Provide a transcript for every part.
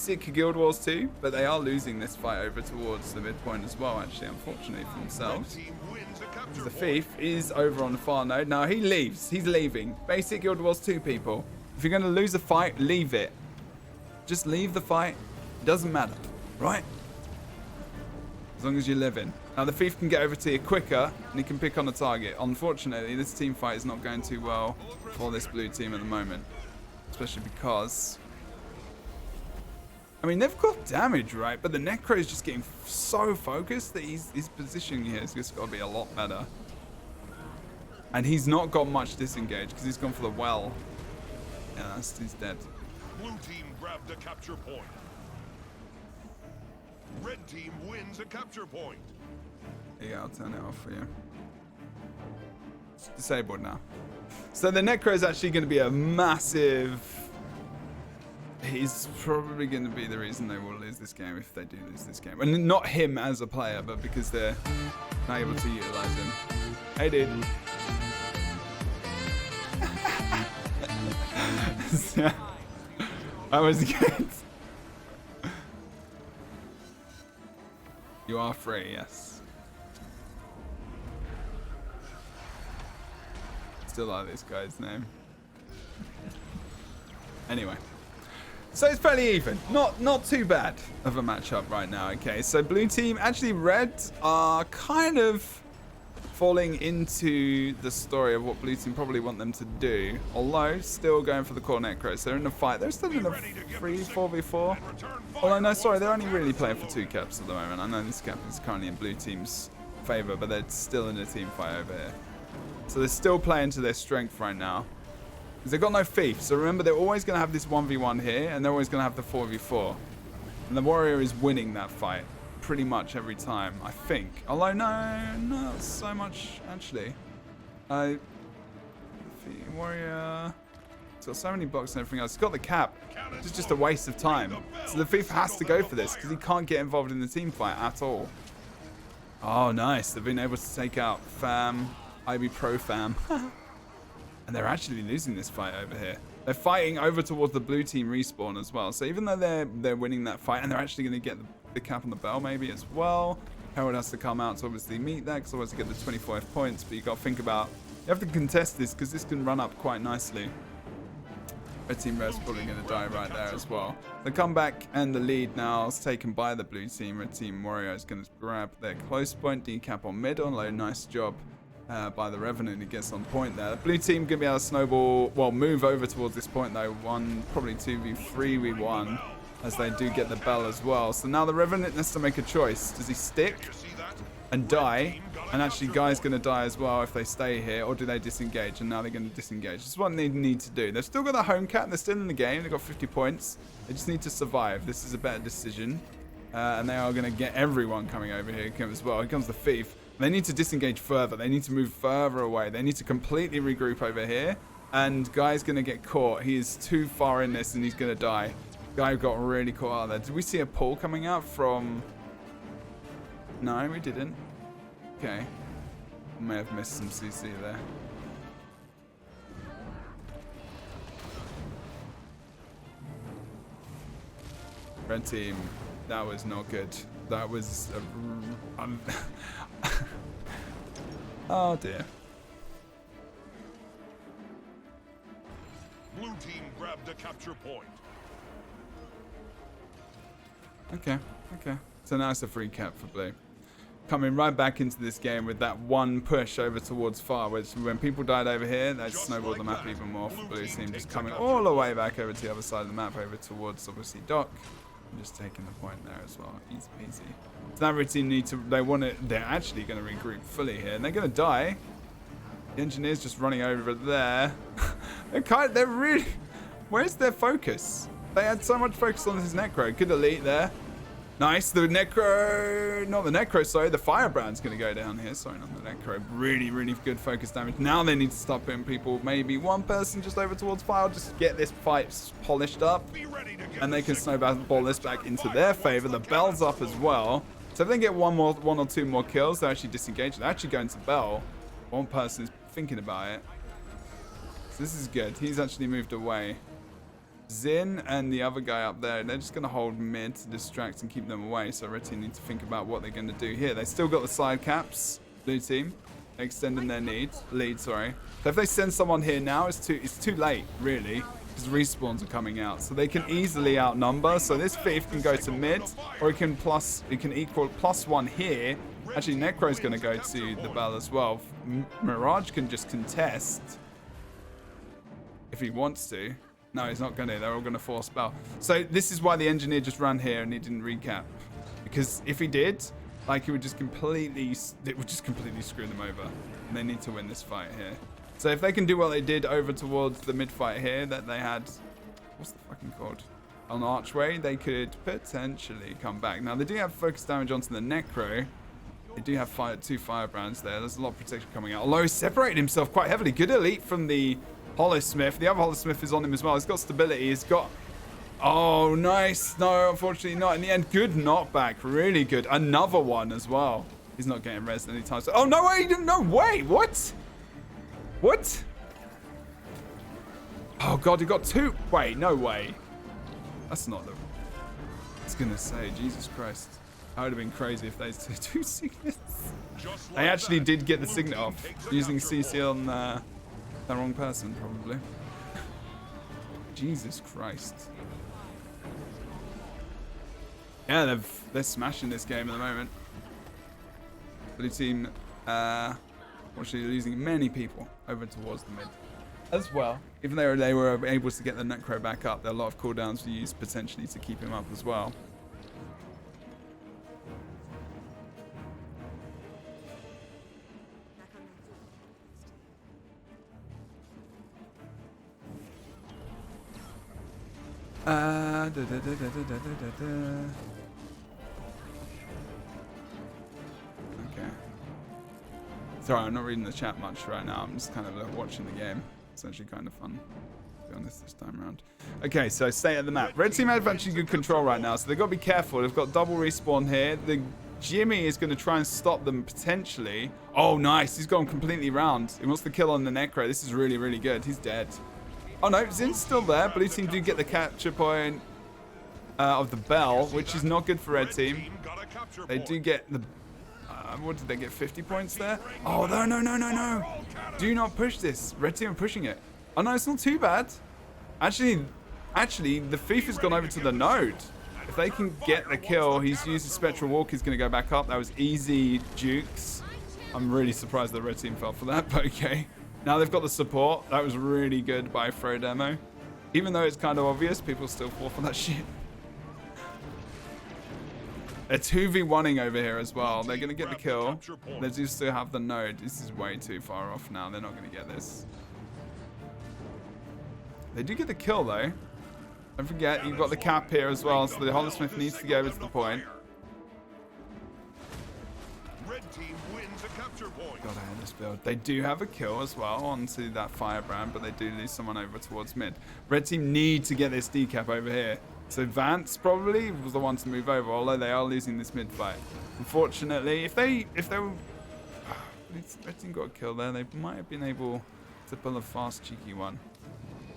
basic Guild Wars 2, but they are losing this fight over towards the midpoint as well, actually, unfortunately for themselves. The thief is over on the far node. Now he leaves. He's leaving. Basic Guild Wars 2, people. If you're going to lose a fight, leave it. Just leave the fight. It doesn't matter, right? As long as you're living. Now the thief can get over to you quicker and he can pick on a target. Unfortunately, this team fight is not going too well for this blue team at the moment. Especially because... I mean, they've got damage, right? But the Necro is just getting so focused that his positioning here has just got to be a lot better. And he's not got much disengage because he's gone for the well. Yeah, he's dead. Blue team grabbed a capture point. Red team wins a capture point. Yeah, I'll turn it off for you. It's disabled now. So the Necro is actually going to be a massive... He's probably going to be the reason they will lose this game if they do lose this game. And not him as a player, but because they're not able to utilize him. Hey, dude. Yeah. That was good. You are free, yes. Still like this guy's name. Anyway. So it's fairly even. Not too bad of a matchup right now. Okay, so blue team, actually red are kind of falling into the story of what blue team probably want them to do. Although, still going for the core Necro. So they're in a fight. They're still in a 4v4. Although, no, sorry, they're only really playing for 2 caps at the moment. I know this cap is currently in blue team's favor, but they're still in a team fight over here. So they're still playing to their strength right now. Because they've got no thief. So remember, they're always going to have this 1v1 here, and they're always going to have the 4v4. And the warrior is winning that fight pretty much every time, I think. Although, no, not so much, actually. Warrior... He's got so many blocks and everything else. He's got the cap. It's just a waste of time. So the thief has to go for this, because he can't get involved in the team fight at all. Oh, nice. They've been able to take out Fam, IB Pro Fam. And they're actually losing this fight over here. They're fighting over towards the blue team respawn as well. So even though they're winning that fight, and they're actually going to get the cap on the bell maybe as well. Herald has to come out to obviously meet that, because otherwise you get the 25 points. But you got to think about, you have to contest this, because this can run up quite nicely. Red team Red's probably going to die right there as well. The comeback and the lead now is taken by the blue team. Red team Warrior is going to grab their close point, decap on mid on low. Nice job. By the Revenant, he gets on point there. The blue team gonna be able to snowball, well, move over towards this point though. Probably 2v3v1 as they do get the bell as well. So now the Revenant has to make a choice. Does he stick and die? And actually, Guy's gonna die as well if they stay here, or do they disengage? And now they're gonna disengage. This is what they need to do. They've still got a home cap. They're still in the game. They've got 50 points. They just need to survive. This is a better decision. And they are gonna get everyone coming over here as well. Here comes the thief. They need to disengage further. They need to move further away. They need to completely regroup over here. And Guy's going to get caught. He is too far in this and he's going to die. Guy got really caught out there. Did we see a pull coming out from... No, we didn't. Okay. May have missed some CC there. Red team, that was not good. That was... Oh dear. Blue team grabbed a capture point. Okay. So now it's a free cap for blue. Coming right back into this game with that one push over towards far, which when people died over here, that snowballed the map even more for blue team, just coming all the way back over to the other side of the map, over towards obviously Doc. Just taking the point there as well. Easy peasy. So now red team need to, they're actually going to regroup fully here, and they're going to die. The engineer's just running over there. They're really, where's their focus? They had so much focus on this Necro. Good elite there. Nice. The Necro, not the Necro, sorry. The Firebrand's going to go down here. Sorry, not the Necro. Really, really good focus damage. Now they need to start putting people, maybe one person just over towards Fire, just get this fight polished up. And they can snowball this back into their favor. The Bell's up as well. So if they get one or two more kills, they're actually disengaged. They're actually going to Bell. One person's thinking about it. So this is good. He's actually moved away. Zin and the other guy up there, they're just going to hold mid to distract and keep them away. So red team need to think about what they're going to do here. They still got the side caps. Blue team extending their lead. Sorry. So if they send someone here now, it's too late, really, because respawns are coming out. So they can easily outnumber. So this thief can go to mid, or it can equal +1 here. Actually, Necro's going to go to the bell as well. Mirage can just contest if he wants to. No, he's not going to. They're all going to force bell. So this is why the engineer just ran here and he didn't recap. Because if he did, like, it would just completely screw them over. And they need to win this fight here. So if they can do what they did over towards the mid fight here that they had, what's the fucking called? On Archway, they could potentially come back. Now, they do have focus damage onto the Necro. They do have 2 firebrands there. There's a lot of protection coming out. Although he separated himself quite heavily. Good elite from the Hollowsmith. The other Hollowsmith is on him as well. He's got stability. He's got... Oh, nice. No, unfortunately not. In the end, good knockback. Really good. Another one as well. He's not getting res anytime soon. Oh, no way. No way. What? What? Oh, God. He got 2. Wait, no way. That's not the... I was going to say, Jesus Christ. That would have been crazy if those two signets. They actually did get the signet off using CC on the wrong person, probably. Jesus Christ. Yeah, they're smashing this game at the moment. Blue team, actually losing many people over towards the mid as well. Even though they were able to get the Necro back up, there are a lot of cooldowns to use potentially to keep him up as well. Okay. Sorry, I'm not reading the chat much right now. I'm just kind of watching the game. It's actually kind of fun, to be honest, this time around. Okay, so state of the map. Red team have actually good control right now, so they've got to be careful. They've got double respawn here. The Jimmy is going to try and stop them potentially. Oh, nice. He's gone completely round. He wants the kill on the Necro. This is really, really good. He's dead. Oh, no. Zin's still there. Blue team do get the capture point of the bell, which is not good for red team. They do get the... what did they get? 50 points there? Oh, no. Do not push this. Red team are pushing it. Oh, no. It's not too bad. Actually, the thief has gone over to the node. If they can get the kill, he's used his Spectral Walk. He's going to go back up. That was easy jukes. I'm really surprised the red team fell for that, but okay. Now they've got the support. That was really good by Throw Demo. Even though it's kind of obvious, people still fall for that shit. They're 2v1ing over here as well. They're going to get the kill. They do still have the node. This is way too far off now. They're not going to get this. They do get the kill, though. Don't forget, you've got the cap here as well, so the Hollowsmith needs to go over to the point. Red team wins a capture point. God, I hate this build. They do have a kill as well onto that firebrand, but they do lose someone over towards mid. Red team need to get this decap over here. So Vance probably was the one to move over, although they are losing this mid fight. Unfortunately, if they were... Red team got a kill there, they might have been able to pull a fast, cheeky one.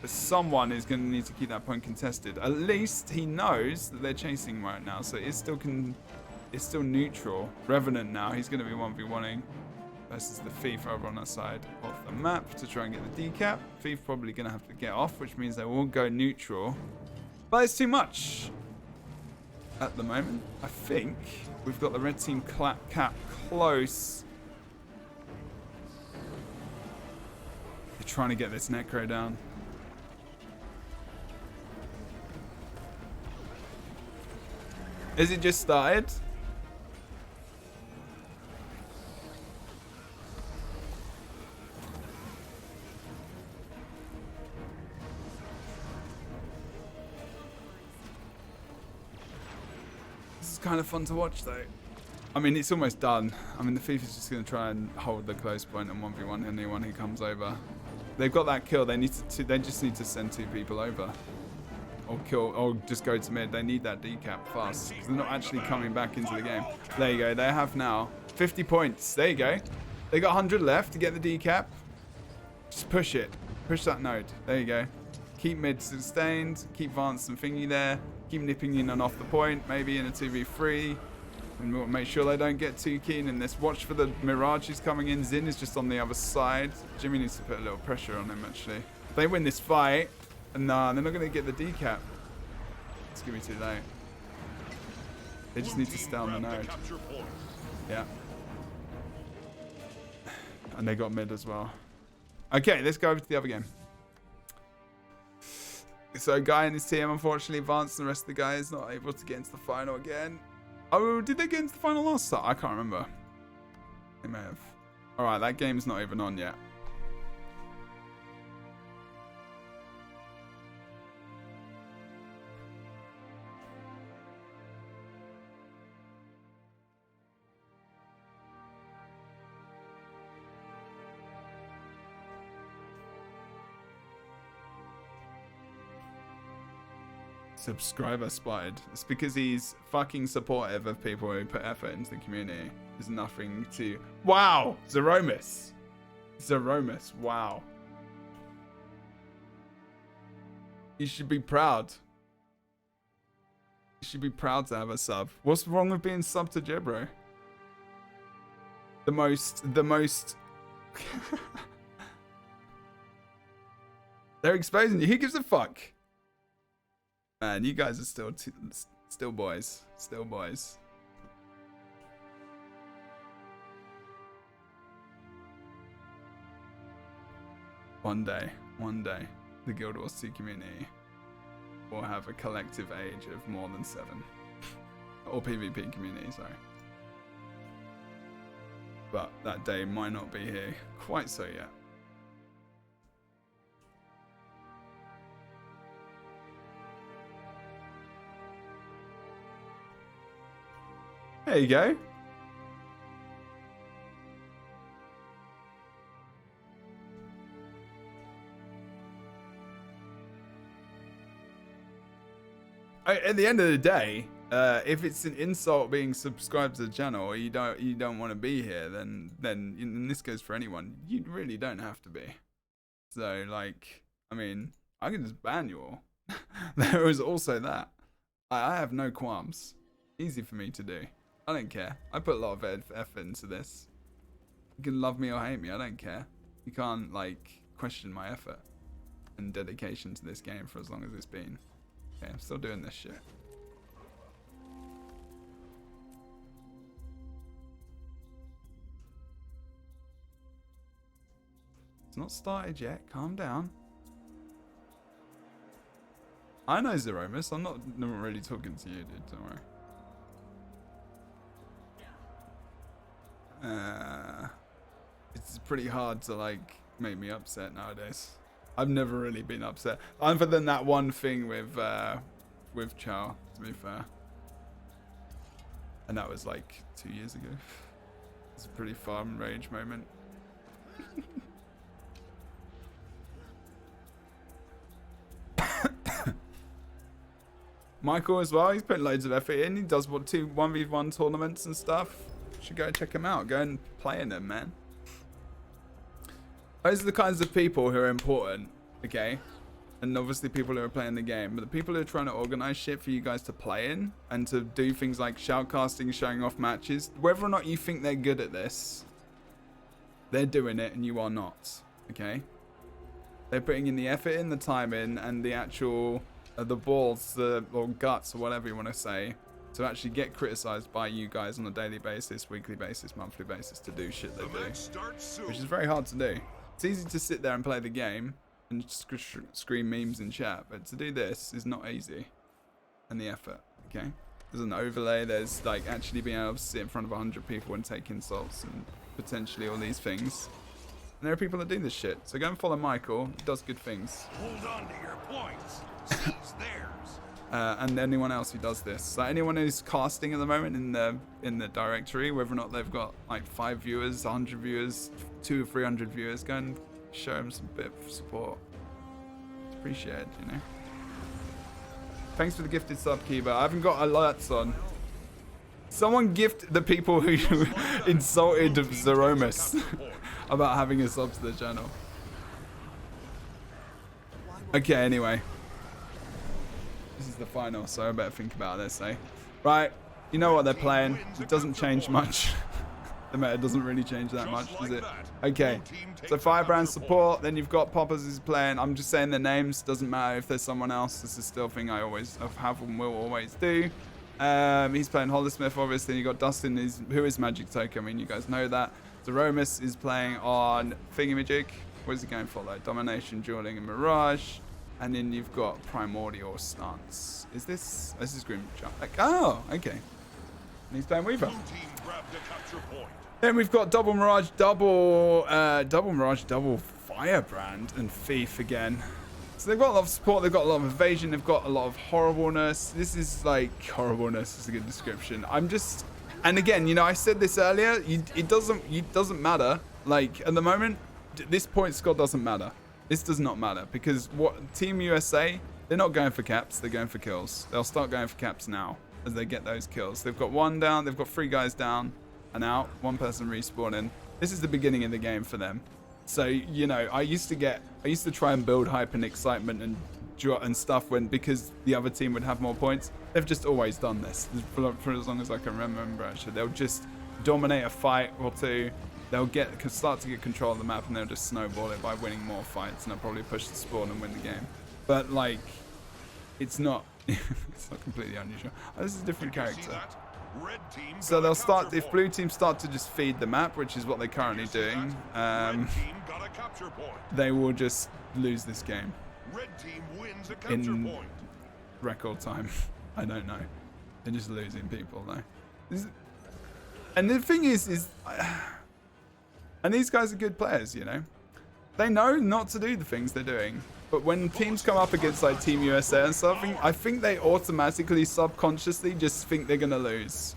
But someone is going to need to keep that point contested. At least he knows that they're chasing right now, so it's still neutral. Revenant now, he's going to be 1v1ing versus the Thief over on that side of the map to try and get the decap. Thief probably going to have to get off, which means they will go neutral. But it's too much at the moment. I think we've got the red team cap close. They're trying to get this Necro down. Is it just started? This is kind of fun to watch, though. I mean, it's almost done. I mean, the Thief is just going to try and hold the close point and 1v1 anyone who comes over. They've got that kill. They just need to send 2 people over. Or kill, or just go to mid. They need that decap fast because they're not actually coming back into the game. There you go. They have now 50 points. There you go. They got 100 left to get the decap. Just push it. Push that node. There you go. Keep mid sustained. Keep Vance and Thingy there. Keep nipping in and off the point. Maybe in a 2v3. And we'll make sure they don't get too keen in this. Watch for the Mirages coming in. Zin is just on the other side. Jimmy needs to put a little pressure on him, actually. If they win this fight, nah, they're not going to get the decap. It's going to be too late. They just need to stay on the node. Yeah. And they got mid as well. Okay, let's go over to the other game. So, Guy and his team, unfortunately, advanced. The rest of the guys not able to get into the final again. Oh, did they get into the final last time? I can't remember. They may have. Alright, that game's not even on yet. Subscriber spotted. It's because he's fucking supportive of people who put effort into the community. There's nothing to... Wow! Zeromus. Zeromus. Wow. You should be proud. You should be proud to have a sub. What's wrong with being sub to Jebro? The most... They're exposing you. Who gives a fuck? Man, you guys are still boys. Still boys. One day, the Guild Wars 2 community will have a collective age of more than 7. Or PvP community, sorry. But that day might not be here quite so yet. There you go. At the end of the day, if it's an insult being subscribed to the channel, or you don't want to be here, then and this goes for anyone. You really don't have to be. So like, I mean, I can just ban you all. There is also that. I have no qualms. Easy for me to do. I don't care. I put a lot of effort into this. You can love me or hate me. I don't care. You can't, like, question my effort and dedication to this game for as long as it's been. Okay, I'm still doing this shit. It's not started yet. Calm down. I know Zeromus. I'm not really talking to you, dude. Don't worry. It's pretty hard to like make me upset nowadays. I've never really been upset, other than that one thing with Chow, to be fair, and that was like 2 years ago. It's a pretty farm rage moment. Michael as well, he's putting loads of effort in. He does what 1v1 tournaments and stuff. Should go check him out. Go and play in them, man. Those are the kinds of people who are important, okay? And obviously people who are playing the game. But the people who are trying to organize shit for you guys to play in and to do things like shoutcasting, showing off matches, whether or not you think they're good at this, they're doing it and you are not, okay? They're putting in the effort in, the time in, and the actual, the balls, or guts, or whatever you want to say, to actually get criticized by you guys on a daily basis, weekly basis, monthly basis to do shit they do. Which is very hard to do. It's easy to sit there and play the game and scream memes in chat, but to do this is not easy. And the effort, okay? There's an overlay, there's like actually being able to sit in front of 100 people and take insults and potentially all these things. And there are people that do this shit. So go and follow Michael, he does good things. Hold on to your points. Seize theirs. And anyone else who does this. So anyone who's casting at the moment in the directory, whether or not they've got like 5 viewers, 100 viewers, 200 or 300 viewers, go and show them some bit of support. It's appreciated, you know. Thanks for the gifted sub, Kiba. I haven't got alerts on. Someone gift the people who insulted Zeromus about having a sub to the channel. Okay, anyway. This is the final, so I better think about this, eh? Right, you know what they're playing. It doesn't change much. The meta doesn't really change that much, does it? Okay, so Firebrand support, then you've got Poppers who's playing. I'm just saying their names, doesn't matter if there's someone else. This is still a thing I have and will always do. He's playing Hollismith, obviously. You got Dustin, who is Magic Token. I mean, you guys know that. Zeromus is playing on Thingamajig. What is he going for, though? Domination, Dueling, and Mirage. And then you've got Primordial Stance. This is Grim Jump. Like, oh, okay. And he's playing Weaver. Then we've got double Mirage, double Firebrand, and Thief again. So they've got a lot of support, they've got a lot of evasion, they've got a lot of horribleness. This is like, horribleness is a good description. And again, you know, I said this earlier, it doesn't matter. Like, at the moment, this point score doesn't matter. This does not matter, because what Team USA, they're not going for caps, they're going for kills. They'll start going for caps now, as they get those kills. They've got one down, they've got 3 guys down and out, 1 person respawning. This is the beginning of the game for them. So, you know, I used to try and build hype and excitement and stuff because the other team would have more points. They've just always done this for as long as I can remember, actually. They'll just dominate a fight or two. They'll start to get control of the map, and they'll just snowball it by winning more fights, and they'll probably push the spawn and win the game. But like, it's not it's not completely unusual. Oh, this is a different character. So they'll start, if blue team start to just feed the map, which is what they're currently doing, they will just lose this game in record time. I don't know. They're just losing people though. And the thing is and these guys are good players, you know. They know not to do the things they're doing. But when teams come up against like Team USA and stuff, I think they automatically, subconsciously just think they're gonna lose.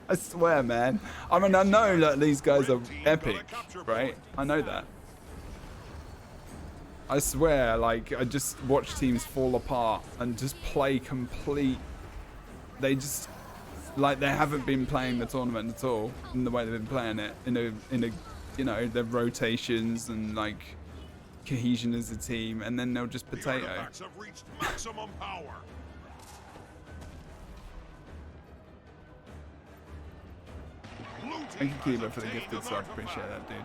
I swear, man. I mean, I know that these guys are epic, right? I know that. I swear, like, I just watch teams fall apart and just play complete. They just, like, they haven't been playing the tournament at all in the way they've been playing it. In a, you know, their rotations and like cohesion as a team, and then they'll just potato. Thank you, Kiba, for the gifted sub. Appreciate that, dude.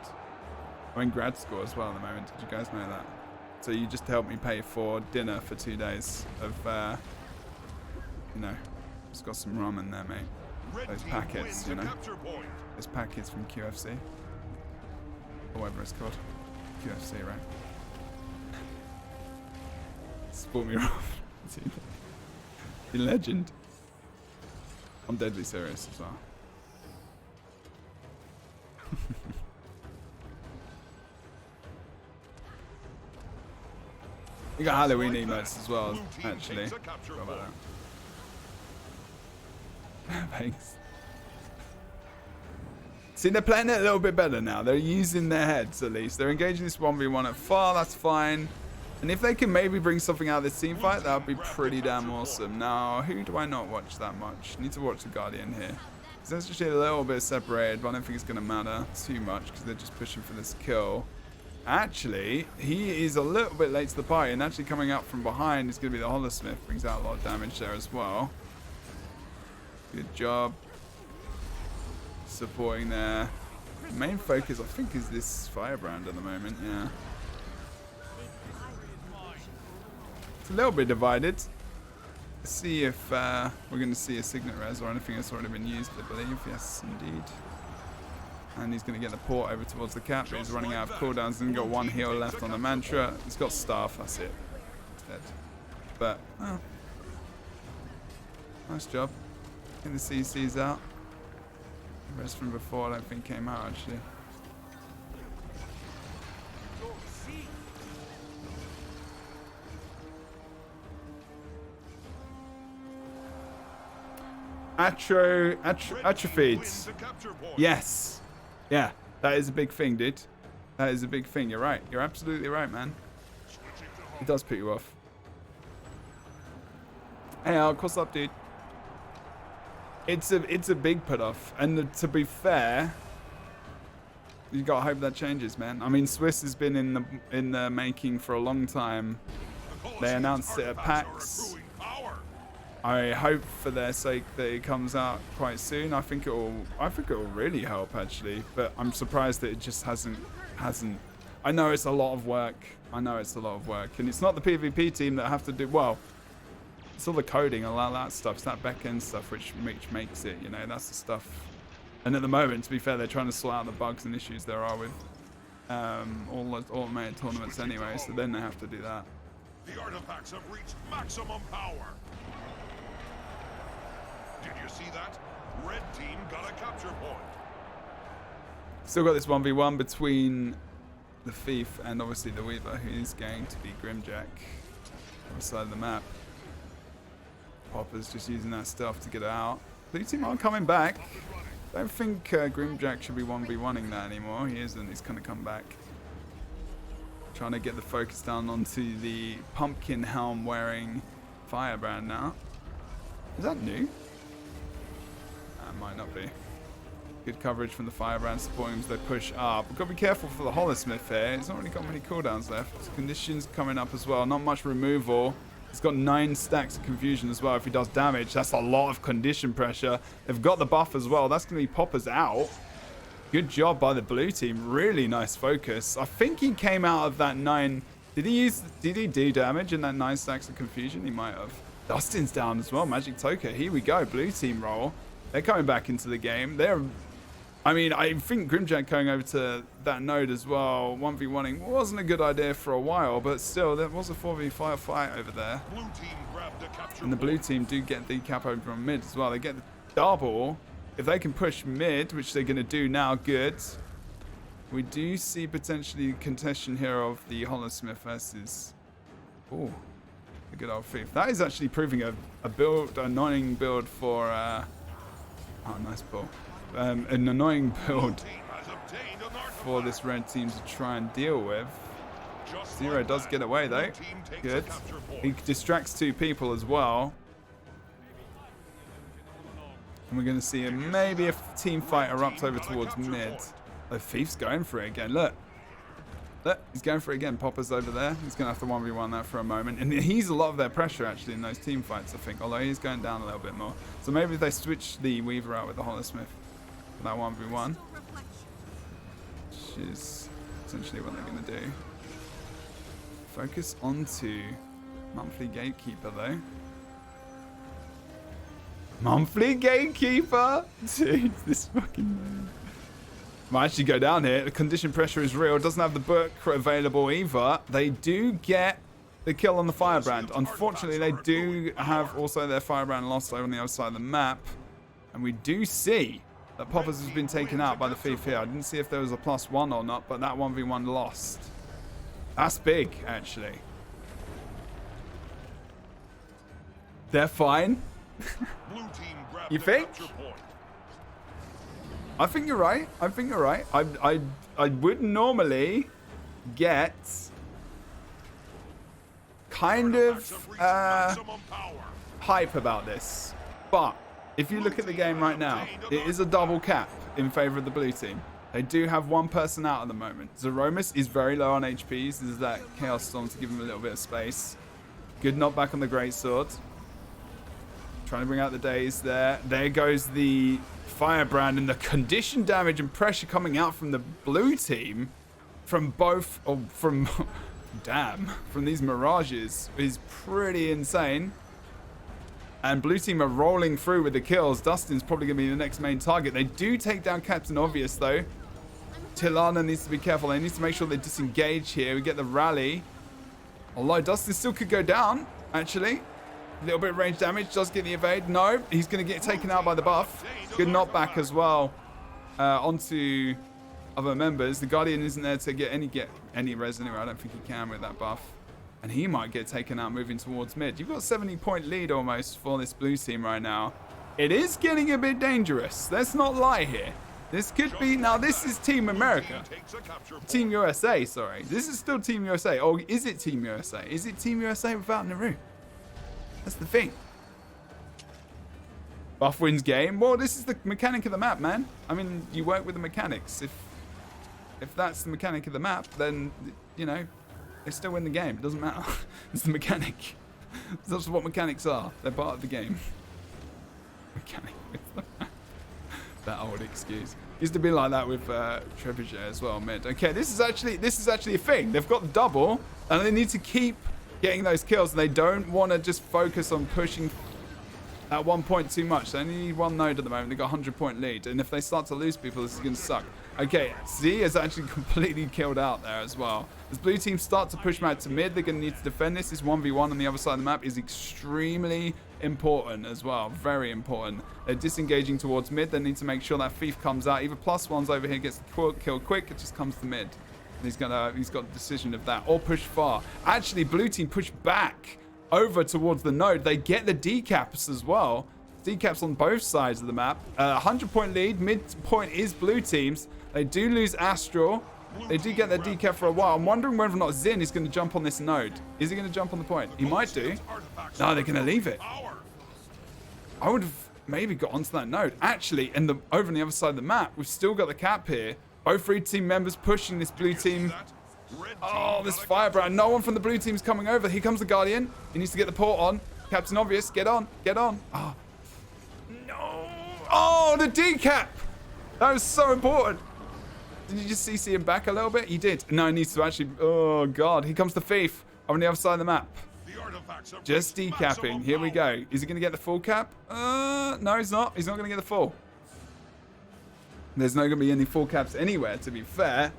I'm in grad school as well at the moment. Did you guys know that? So you just helped me pay for dinner for 2 days of, you know, just got some ramen there, mate. Those packets, you know. Those packets from QFC. Or whatever it's called. QFC, right? Sport me off. You legend. I'm deadly serious as well. You got Halloween emotes as well, actually. How about that? Thanks. See, they're playing it a little bit better now. They're using their heads, at least. They're engaging this 1v1 at far, that's fine. And if they can maybe bring something out of this team fight, that would be pretty damn awesome. Now, who do I not watch that much? Need to watch the Guardian here. It's actually a little bit separated, but I don't think it's going to matter too much because they're just pushing for this kill. Actually, he is a little bit late to the party, and actually coming up from behind is going to be the Holosmith. Brings out a lot of damage there as well. Good job. Supporting there. The main focus, I think, is this Firebrand at the moment, yeah. It's a little bit divided. Let's see if we're going to see a Signet Res or anything that's already been used, I believe. Yes, indeed. And he's going to get the port over towards the cap, but he's running out of cooldowns. He's got 1 heal left on the Mantra. He's got Staff, that's it. He's dead. But, oh. Nice job. Getting the CCs out. The rest from before I don't think came out, actually. Atrophied. Yes. Yeah, that is a big thing, dude. That is a big thing. You're right. You're absolutely right, man. It does put you off. Hey, Al, what's up, dude? It's a big put off, and to be fair, you gotta hope that changes, man. I mean, Swiss has been in the making for a long time. They announced it at PAX. I hope for their sake that it comes out quite soon. I think it will really help actually, but I'm surprised that it just hasn't. I know it's a lot of work. And it's not the PvP team that have to do well. It's all the coding, all that stuff. It's that back end stuff which makes it. You know, that's the stuff. And at the moment, to be fair, they're trying to sort out the bugs and issues there are with all those automated tournaments anyway. So then they have to do that. The artifacts have reached maximum power. Did you see that? Red team got a capture point. Still got this 1v1 between the Thief and obviously the Weaver, who is going to be Grimjack on the side of the map. Popper's just using that stuff to get it out. Blue team aren't coming back. Don't think Grimjack should be 1v1ing that anymore. He isn't. He's going to come back. Trying to get the focus down onto the pumpkin helm wearing Firebrand now. Is that new? That might not be. Good coverage from the Firebrand supporting him as they push up. We've got to be careful for the Holosmith here. He's not really got many cooldowns left. Conditions coming up as well. Not much removal. He's got 9 stacks of confusion as well if he does damage. That's a lot of condition pressure. They've got the buff as well. That's going to be Poppers out. Good job by the blue team. Really nice focus. I think he came out of that 9. Did he do damage in that 9 stacks of confusion? He might have. Dustin's down as well. Magic Toka. Here we go. Blue team roll. They're coming back into the game. I mean, I think Grimjack going over to that node as well, 1v1ing, wasn't a good idea for a while, but still, there was a 4v5 fight over there. Blue team grabbed a capture And the blue team do get the cap over on mid as well. They get the double. If they can push mid, which they're going to do now, good. We do see potentially contention here of the Holosmith versus... Oh, a good old Thief. That is actually proving a annoying build for... oh, nice pull. An annoying build for this red team to try and deal with. Zero does get away though. Good. He distracts 2 people as well. And we're going to see maybe a team fight erupt over towards mid. The Thief's going for it again. Look, he's going for it again. Popper's over there. He's going to have to 1v1 that for a moment. And he's a lot of their pressure, actually, in those team fights, I think. Although he's going down a little bit more. So maybe if they switch the Weaver out with the Holosmith for that 1v1. Which is essentially what they're going to do. Focus onto Monthly Gatekeeper, though. Monthly Gatekeeper? Dude, this fucking... Might actually go down here. The condition pressure is real. Doesn't have the book available either. They do get the kill on the Firebrand. Unfortunately, they do have also their Firebrand lost over on the other side of the map. And we do see that Poppers has been taken out by the Thief here. I didn't see if there was a +1 or not, but that 1v1 lost. That's big, actually. They're fine. You think? I think you're right. I would normally get kind of hype about this. But if you look at the game right now, it is a double cap in favor of the blue team. They do have 1 person out at the moment. Zeromus is very low on HPs. There's that Chaos Storm to give him a little bit of space. Good knockback on the Greatsword. Trying to bring out the days there. There goes the Firebrand, and the condition damage and pressure coming out from the blue team from both, or from, damn, from these Mirages is pretty insane. And blue team are rolling through with the kills. Dustin's probably going to be the next main target. They do take down Captain Obvious, though. Tilana needs to be careful. They need to make sure they disengage here. We get the rally. Although Dustin still could go down, actually. A little bit of range damage. Does get the evade. No, he's going to get taken out by the buff. Good knockback as well onto other members. The Guardian isn't there to get any res anyway. I don't think he can with that buff. And he might get taken out moving towards mid. You've got a 70-point lead almost for this blue team right now. It is getting a bit dangerous. Let's not lie here. This could be... Now, this is Team America. Team USA, sorry. This is still Team USA. Or is it Team USA? Is it Team USA without Naru? That's the thing. Buff wins game. Well, this is the mechanic of the map, man. I mean, you work with the mechanics. If that's the mechanic of the map, then, you know, they still win the game. It doesn't matter. It's the mechanic. That's what mechanics are. They're part of the game. Mechanic. That old excuse. Used to be like that with Trebuchet as well, mid. Okay, this is actually a thing. They've got the double, and they need to keep getting those kills. And they don't want to just focus on pushing at 1 point too much. They only need one node at the moment. They've got a 100-point lead, and if they start to lose people, this is going to suck. Okay, Z is actually completely killed out there as well. As blue team start to push back to mid, they're going to need to defend this. This 1v1 on the other side of the map is extremely important as well. Very important. They're disengaging towards mid. They need to make sure that Thief comes out. Either +1's over here, gets the kill quick. It just comes to mid. And he's got the decision of that. Or push far. Actually, blue team push back over towards the node. They get the decaps as well. Decaps on both sides of the map. 100-point lead. Mid-point is blue teams. They do lose Astral. They do get their decap for a while. I'm wondering whether or not Zin is going to jump on this node. Is he going to jump on the point? He might do. No, they're going to leave it. I would have maybe got onto that node. Actually, over on the other side of the map, we've still got the cap here. Both three team members pushing this blue team. Oh, this Firebrand. No one from the blue team's coming over. Here comes the Guardian. He needs to get the port on. Captain Obvious, get on. Get on. Oh, no. Oh, the decap. That was so important. Did you just CC him back a little bit? He did. No, he needs to actually... Oh, God. Here comes the Thief on the other side of the map. Just decapping. Here we go. Is he going to get the full cap? No, he's not. He's not going to get the full. There's not going to be any full caps anywhere, to be fair.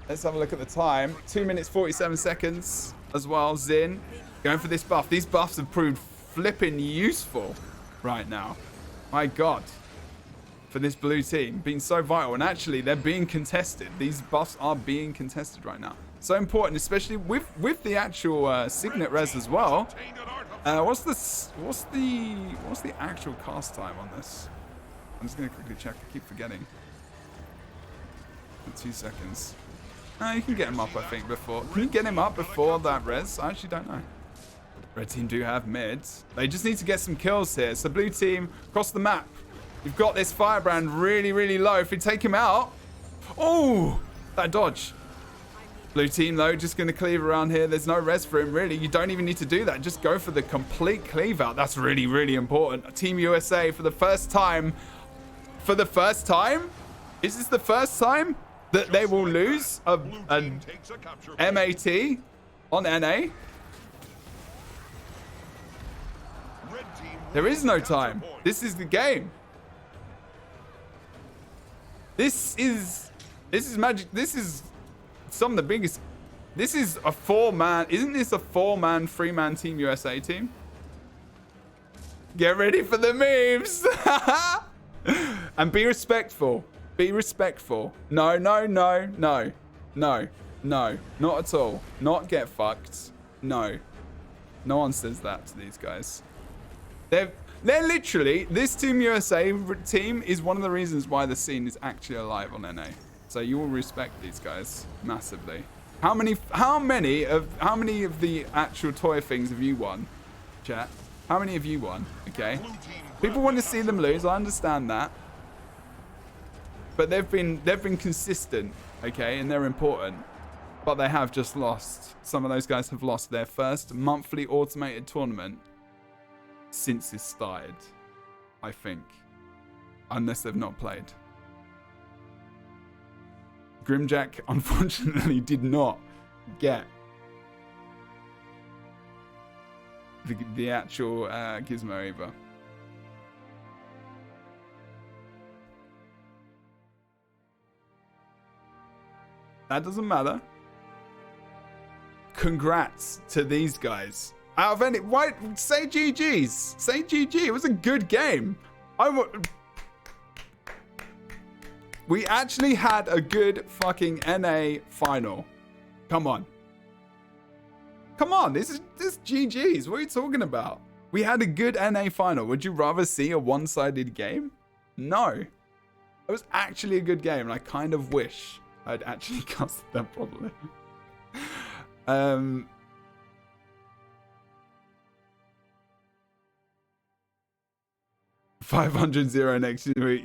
Let's have a look at the time. 2 minutes, 47 seconds as well. Zin going for this buff. These buffs have proved flipping useful right now. My God. For this blue team being so vital, and actually they're being contested. These buffs are being contested right now. So important, especially with the actual Signet res as well. What's the actual cast time on this? I'm just gonna quickly check. I keep forgetting. 2 seconds. You can get him up, I think, before. Can you get him up before that res? I actually don't know. Red team do have mids. They just need to get some kills here. So blue team across the map. You've got this Firebrand really, really low. If we take him out... Oh! That dodge. Blue team, though, just going to cleave around here. There's no res for him, really. You don't even need to do that. Just go for the complete cleave out. That's really, really important. Team USA, for the first time... For the first time? Is this the first time that they will lose a MAT on NA? There is no time. This is the game. This is magic. This is some of the biggest. This is a 4-man. Isn't this a 4-man, 3-man Team USA team? Get ready for the memes. And be respectful. Be respectful. No, no, no, no. No. No. Not at all. Not get fucked. No. No one says that to these guys. They're literally, this Team USA team is one of the reasons why the scene is actually alive on NA. So you will respect these guys massively. How many of the actual toy things have you won, chat? How many have you won? Okay. People want to see them lose. I understand that. But they've been consistent, okay, and they're important. But they have just lost. Some of those guys have lost their first monthly automated tournament since this started, I think. Unless they've not played. Grimjack, unfortunately, did not get the actual gizmo either. That doesn't matter. Congrats to these guys. Out of any, why say GG's? Say GG. It was a good game. We actually had a good fucking NA final. Come on. Come on. This is GG's. What are you talking about? We had a good NA final. Would you rather see a one-sided game? No. It was actually a good game, and I kind of wish I'd actually cast that properly. 500-0 next week.